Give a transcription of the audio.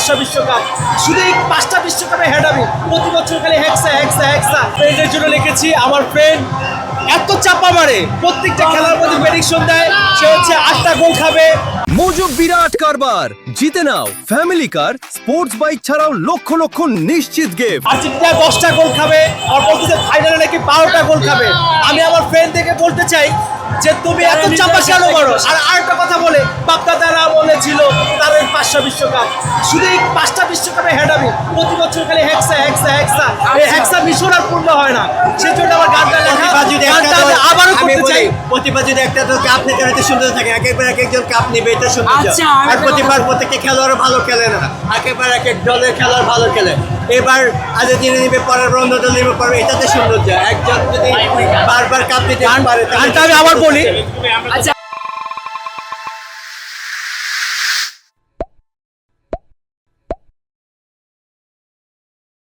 5টা বিশ্বকাপ, শুধু এই 5টা বিশ্বকাপে হেড আমি প্রতি বছর খালি হেক্সা ফ্রেন্ডের জন্য লিখেছি। আমার ফ্রেন্ড এত চাপা মারে, প্রত্যেকটা খেলার মধ্যে প্রেডিকশন দেয়, সে হচ্ছে 8টা গোল খাবে। মজুক বিরাট কারবার, জিতে নাও ফ্যামিলি কার, স্পোর্টস বাইক ছাড়াও লক্ষ লক্ষ নিশ্চিত গিফট। আর্জেন্টিনা 10টা গোল খাবে, আর বলতেছে ফাইনালে নাকি 12টা গোল খাবে। আমি আমার ফ্রেন্ড থেকে বলতে চাই যে তুমি এত চাপা কেন করো। আর আরেকটা কথা বলে, বাপ্পাদারা বলেছিল তার ওই 5টা বিশ্বকাপ, শুধু এই 5টা বিশ্বকাপে হেড আমি প্রতি বছর খালি হেক্সা এই হেক্সা মিশন আর পূর্ণ হয় না। সেজন্য আমার গানটা লেখা, গানটা আমি আবারও করতে চাই। প্রতিবার যদি একটা তো কাপ নিতে হলে সুন্দর থাকে, একেবারে এক একজন কাপ নিবে, এটা সুন্দর। আচ্ছা, আর প্রতিবার প্রত্যেকটা খেলোয়াড় ভালো খেলে না, একেবারে এক এক দলের খেলোয়াড় ভালো খেলে। এবার আর্জেন্টিনা নিবে, পরের অন্য দল নিবে, পরে এটাতে সৌন্দর্য। একজন যদি বারবার কাপ নিতে পারে, গানটা আমি আবার বলি। আচ্ছা